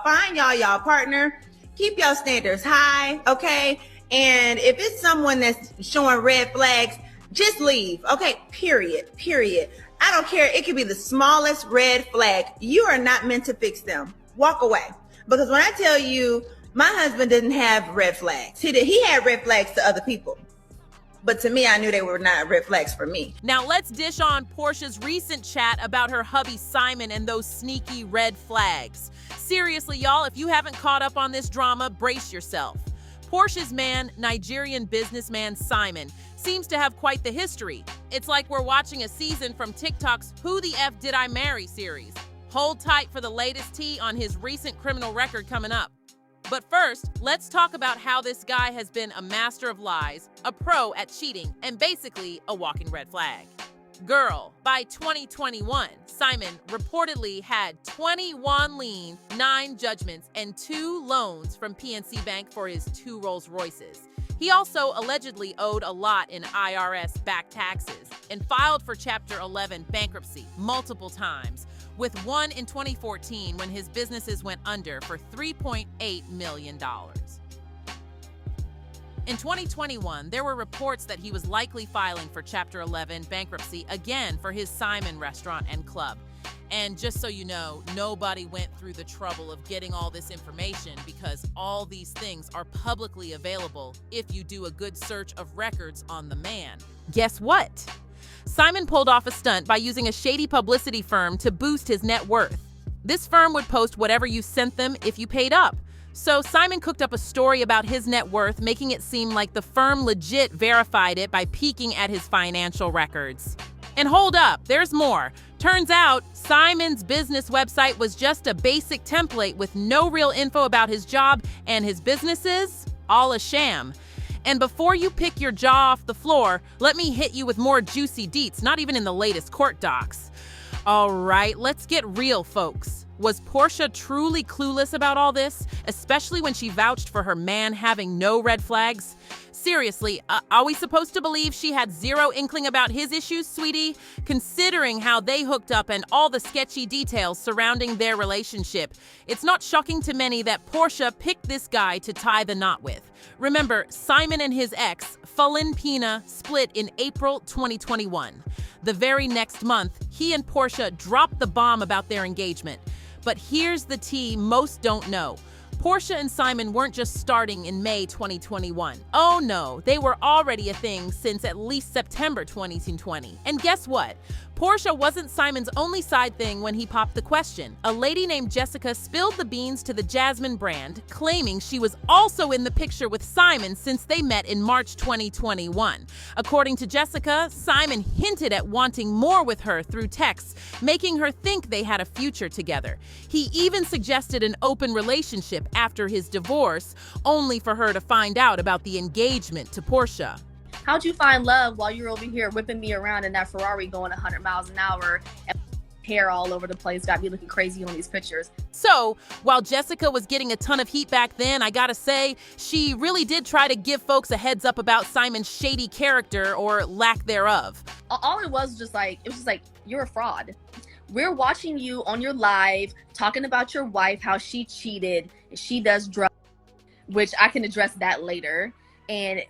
find y'all partner. Keep your standards high, okay? And if it's someone that's showing red flags, just leave, okay? Period. I don't care. It could be the smallest red flag. You are not meant to fix them. Walk away. Because when I tell you, my husband didn't have red flags. He had red flags to other people. But to me, I knew they were not red flags for me. Now let's dish on Porsha's recent chat about her hubby Simon and those sneaky red flags. Seriously, y'all, if you haven't caught up on this drama, brace yourself. Porsha's man, Nigerian businessman Simon, seems to have quite the history. It's like we're watching a season from TikTok's Who the F Did I Marry series. Hold tight for the latest tea on his recent criminal record coming up. But first, let's talk about how this guy has been a master of lies, a pro at cheating, and basically a walking red flag. Gurllll. By 2021, Simon reportedly had 21 liens, 9 judgments, and 2 loans from PNC Bank for his 2 Rolls Royces. He also allegedly owed a lot in IRS back taxes and filed for Chapter 11 bankruptcy multiple times, with one in 2014 when his businesses went under for $3.8 million. In 2021, there were reports that he was likely filing for Chapter 11 bankruptcy again for his Simon restaurant and club. And just so you know, nobody went through the trouble of getting all this information because all these things are publicly available if you do a good search of records on the man. Guess what? Simon pulled off a stunt by using a shady publicity firm to boost his net worth. This firm would post whatever you sent them if you paid up. So Simon cooked up a story about his net worth, making it seem like the firm legit verified it by peeking at his financial records. And hold up, there's more. Turns out, Simon's business website was just a basic template with no real info about his job and his businesses, all a sham. And before you pick your jaw off the floor, let me hit you with more juicy deets, not even in the latest court docs. All right, let's get real, folks. Was Porsha truly clueless about all this, especially when she vouched for her man having no red flags? Seriously, are we supposed to believe she had zero inkling about his issues, sweetie? Considering how they hooked up and all the sketchy details surrounding their relationship, it's not shocking to many that Porsha picked this guy to tie the knot with. Remember, Simon and his ex, Falin Pina, split in April 2021. The very next month, he and Porsha dropped the bomb about their engagement. But here's the tea most don't know. Porsha and Simon weren't just starting in May 2021. Oh no, they were already a thing since at least September 2020. And guess what? Porsha wasn't Simon's only side thing when he popped the question. A lady named Jessica spilled the beans to the Jasmine brand, claiming she was also in the picture with Simon since they met in March 2021. According to Jessica, Simon hinted at wanting more with her through texts, making her think they had a future together. He even suggested an open relationship after his divorce, only for her to find out about the engagement to Porsha. How'd you find love while you're over here whipping me around in that Ferrari going 100 miles an hour and hair all over the place, got me looking crazy on these pictures? So, while Jessica was getting a ton of heat back then, I gotta say, she really did try to give folks a heads up about Simon's shady character or lack thereof. All it was just like, you're a fraud. We're watching you on your live, talking about your wife, how she cheated, she does drugs, which I can address that later. And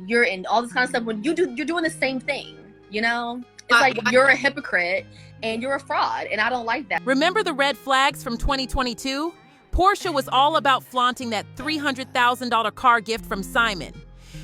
you're in all this kind of stuff when you're doing the same thing, you know? It's like you're a hypocrite and you're a fraud, and I don't like that. Remember the red flags from 2022? Porsha was all about flaunting that $300,000 car gift from Simon.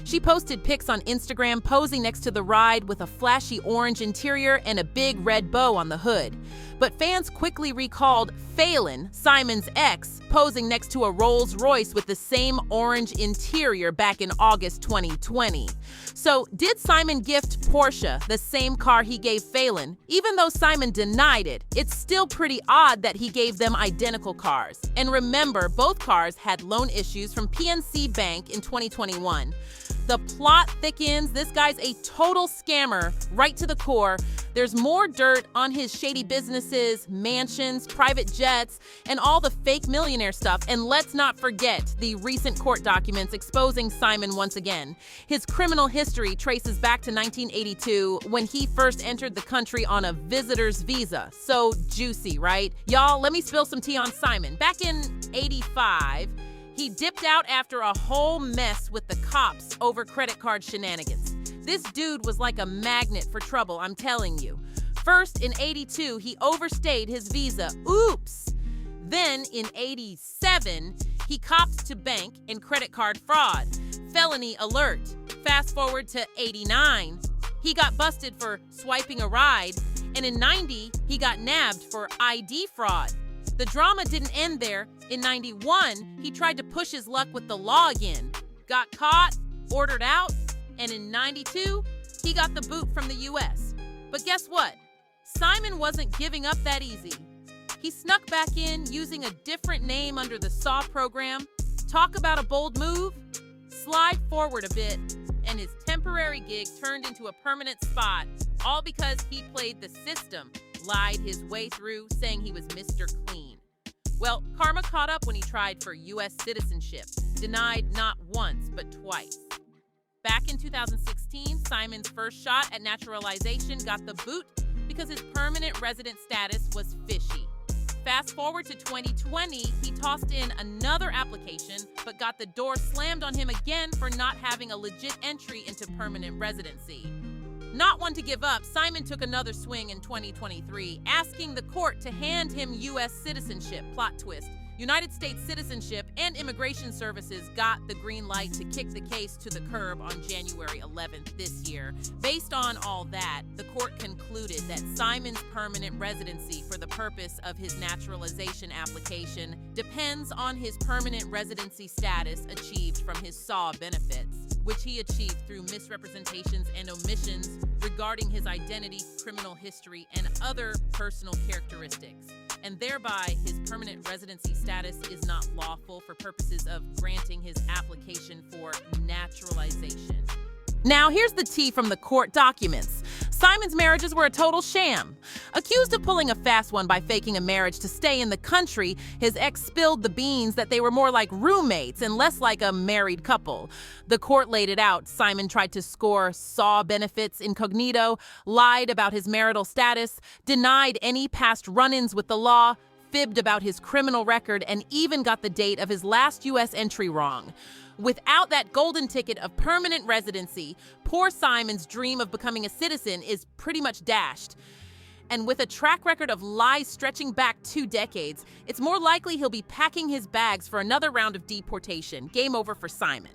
She posted pics on Instagram posing next to the ride with a flashy orange interior and a big red bow on the hood. But fans quickly recalled Falin, Simon's ex, posing next to a Rolls Royce with the same orange interior back in August 2020. So did Simon gift Porsha the same car he gave Falin? Even though Simon denied it, it's still pretty odd that he gave them identical cars. And remember, both cars had loan issues from PNC Bank in 2021. The plot thickens. This guy's a total scammer, right to the core. There's more dirt on his shady businesses, mansions, private jets, and all the fake millionaire stuff. And let's not forget the recent court documents exposing Simon once again. His criminal history traces back to 1982 when he first entered the country on a visitor's visa. So juicy, right? Y'all, let me spill some tea on Simon. Back in 85, he dipped out after a whole mess with the cops over credit card shenanigans. This dude was like a magnet for trouble, I'm telling you. First, in 82, he overstayed his visa. Oops! Then, in 87, he copped to bank and credit card fraud. Felony alert. Fast forward to 89, he got busted for swiping a ride. And in 90, he got nabbed for ID fraud. The drama didn't end there. In 91, he tried to push his luck with the law again. Got caught, ordered out, and in 92, he got the boot from the US. But guess what? Simon wasn't giving up that easy. He snuck back in using a different name under the SAW program. Talk about a bold move? Slide forward a bit, and his temporary gig turned into a permanent spot, all because he played the system, lied his way through, saying he was Mr. Clean. Well, karma caught up when he tried for US citizenship, denied not once, but twice. Back in 2016, Simon's first shot at naturalization got the boot because his permanent resident status was fishy. Fast forward to 2020, he tossed in another application, but got the door slammed on him again for not having a legit entry into permanent residency. Not one to give up, Simon took another swing in 2023, asking the court to hand him U.S. citizenship. Plot twist. United States Citizenship and Immigration Services got the green light to kick the case to the curb on January 11th this year. Based on all that, the court concluded that Simon's permanent residency for the purpose of his naturalization application depends on his permanent residency status achieved from his SAW benefits, which he achieved through misrepresentations and omissions regarding his identity, criminal history, and other personal characteristics. And thereby, his permanent residency status is not lawful for purposes of granting his application for naturalization. Now, here's the tea from the court documents. Simon's marriages were a total sham. Accused of pulling a fast one by faking a marriage to stay in the country, his ex spilled the beans that they were more like roommates and less like a married couple. The court laid it out. Simon tried to score SAW benefits incognito, lied about his marital status, denied any past run-ins with the law, fibbed about his criminal record, and even got the date of his last U.S. entry wrong. Without that golden ticket of permanent residency, poor Simon's dream of becoming a citizen is pretty much dashed. And with a track record of lies stretching back 2 decades, it's more likely he'll be packing his bags for another round of deportation. Game over for Simon.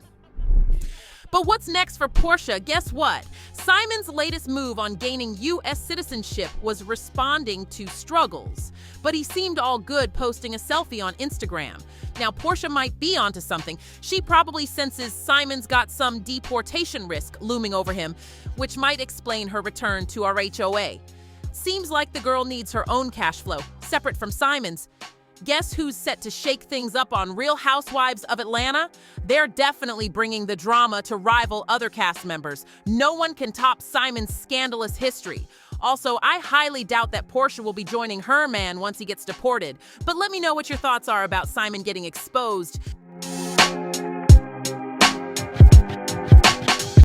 But what's next for Porsha? Guess what? Simon's latest move on gaining U.S. citizenship was responding to struggles. But he seemed all good posting a selfie on Instagram. Now, Porsha might be onto something. She probably senses Simon's got some deportation risk looming over him, which might explain her return to our HOA. Seems like the girl needs her own cash flow, separate from Simon's. Guess who's set to shake things up on Real Housewives of Atlanta? They're definitely bringing the drama to rival other cast members. No one can top Simon's scandalous history. Also, I highly doubt that Porsha will be joining her man once he gets deported. But let me know what your thoughts are about Simon getting exposed.